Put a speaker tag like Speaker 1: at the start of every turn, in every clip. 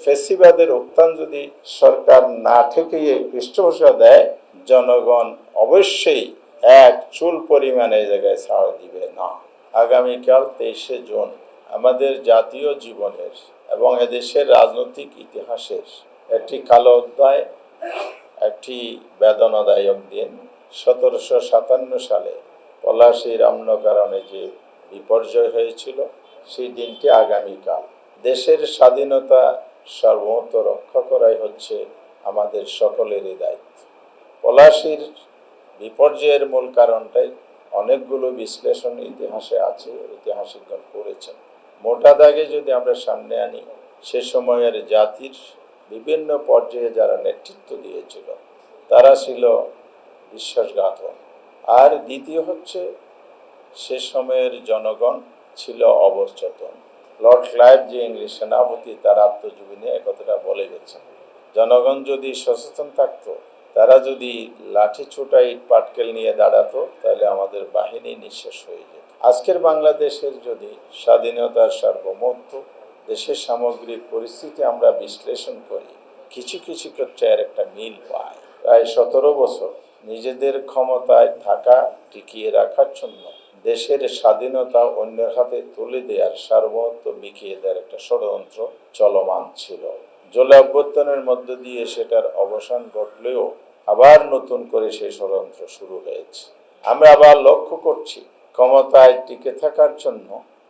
Speaker 1: ফেসিবাদের উত্থান যদি সরকার না ঠেকিয়ে পৃষ্ঠপোষকতা দেয়, জনগণ অবশ্যই এক চুল পরিমাণে এই জায়গায় ছাড় দিবে না। আগামীকাল 23শে জুন আমাদের জাতীয় জীবনের এবং এদেশের রাজনৈতিক ইতিহাসের একটি কালো অধ্যায়, একটি বেদনাদায়ক দিন। 1757 সালে পলাশী রামনগরে যে বিপর্যয় হয়েছিল, সেই দিনটি আগামীকাল। দেশের স্বাধীনতা সার্বভৌমত্ব রক্ষা করাই হচ্ছে আমাদের সকলেরই দায়িত্ব। পলাশীর বিপর্যয়ের মূল কারণটাই অনেকগুলো বিশ্লেষণ ইতিহাসে আছে, ঐতিহাসিকগণ করেছেন। মোটা দাগে যদি আমরা সামনে আনি, সে সময়ের জাতির বিভিন্ন পর্যায়ে যারা নেতৃত্ব দিয়েছিল তারা ছিল বিশ্বাসঘাতক। আর দ্বিতীয় হচ্ছে, সে সময়ের জনগণ ছিল অবচেতন। লর্ড ক্লাইভ যে ইংলিশ সেনাপতি, তার আত্মজীবনী একথাটা বলে গেছেন, জনগণ যদি সচেতন থাকতো, তারা যদি লাঠি ছোটা ইট পাটকেল নিয়ে দাঁড়াতো, তাহলে আমাদের বাহিনী নিঃশেষ হয়ে যেত। আজকের বাংলাদেশের যদি স্বাধীনতার সার্বভৌমত্ব, দেশের সামগ্রিক পরিস্থিতি আমরা বিশ্লেষণ করি, কিছু কিছু ক্ষেত্রে এর একটা মিল পায়। প্রায় 17 বছর নিজেদের ক্ষমতায় থাকা টিকিয়ে রাখার জন্য দেশের স্বাধীনতা অন্যের হাতে তুলে দেওয়ার, সার্বভৌমত্ব বিকিয়ে দেওয়ার একটা ষড়যন্ত্র চলমান ছিল। জুলাই অভ্যুত্থানের মধ্য দিয়ে সেটার অবসান ঘটলেও আবার নতুন করে সেই ষড়যন্ত্র শুরু হয়েছে। আমরা আবার লক্ষ্য করছি, ক্ষমতায় টিকে থাকার জন্য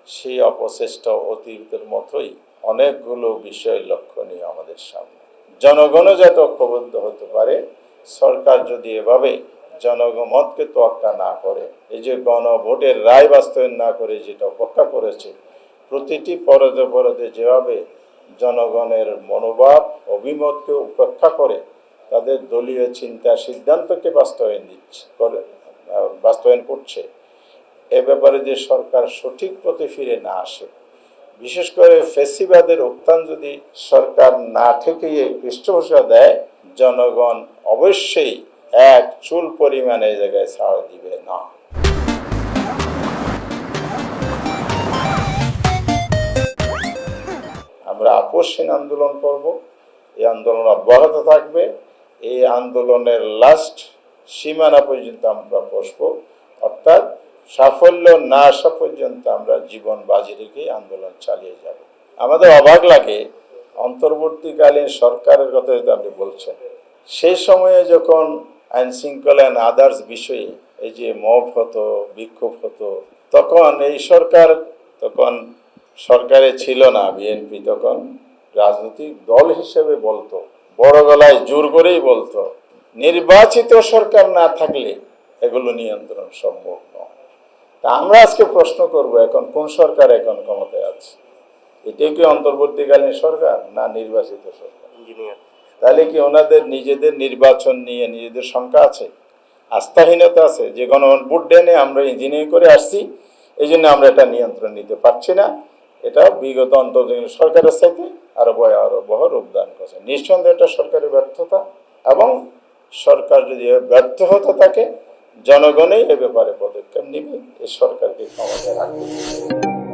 Speaker 1: সেই অপচেষ্টা অতীতের মতোই অনেকগুলো বিষয় লক্ষণীয় আমাদের সামনে। জনগণও যাতে ঐক্যবদ্ধ হতে পারে, সরকার যদি এভাবে জনমতকে তোয়াক্কা না করে, এই যে গণভোটের রায় বাস্তবায়ন না করে যেটা অপেক্ষা করেছে, প্রতিটি পরদে পরদে যেভাবে জনগণের মনোভাব অভিমতকে উপেক্ষা করে তাদের দলীয় চিন্তা সিদ্ধান্তকে বাস্তবায়ন করছে, এ ব্যাপারে যে সরকার সঠিক পথে ফিরে না আসে, বিশেষ করে ফেসিবাদের উত্থান যদি সরকার না ঠেকিয়ে পৃষ্ঠপোষকতা দেয়, জনগণ অবশ্যই এক চুল পরিমাণে এই জায়গায় ছাড় দিবে না। আমরা আপোষহীন আন্দোলন করব, এই আন্দোলন অব্যাহত থাকবে। এই আন্দোলনের লাস্ট সীমানা পর্যন্ত আমরা বসবো, অর্থাৎ সাফল্য না আসা পর্যন্ত আমরা জীবন বাজি রেখে আন্দোলন চালিয়ে যাব। আমাদের অবাক লাগে, অন্তর্বর্তীকালীন সরকারের কথা যদি আপনি বলছেন, সেই সময়ে যখন আইন শৃঙ্খলা অ্যান্ড আদার্স বিষয়ে এই যে মব হতো, বিক্ষোভ হতো, তখন এই সরকার, তখন সরকারে ছিল না বিএনপি, তখন রাজনৈতিক দল হিসেবে বলতো, বড় গলায় জোর করেই বলতো, নির্বাচিত সরকার না থাকলে এগুলো নিয়ন্ত্রণ সম্ভব নয়। তা আমরা আজকে প্রশ্ন করব, এখন কোন সরকার এখন ক্ষমতায় আছে? এটাই কি অন্তর্বর্তীকালীন সরকার না নির্বাচিত সরকার? তাহলে কি ওনাদের নিজেদের নির্বাচন নিয়ে নিজেদের শঙ্কা আছে, আস্থাহীনতা আছে, যে গণভোট ডেনে আমরা ইঞ্জিনিয়ারিং করে আসছি, এই জন্য আমরা এটা নিয়ন্ত্রণ নিতে পারছি না? এটা বিগত অন্তর্বর্তীকালীন সরকারের সাথে আরো ভয়াবহ রূপদান করছে। নিঃসন্দেহে এটা সরকারের ব্যর্থতা, এবং সরকার যদি ব্যর্থ হতে থাকে, জনগণই এ ব্যাপারে পদক্ষেপ নিবে, এই সরকারকে ক্ষমতায় রাখবে।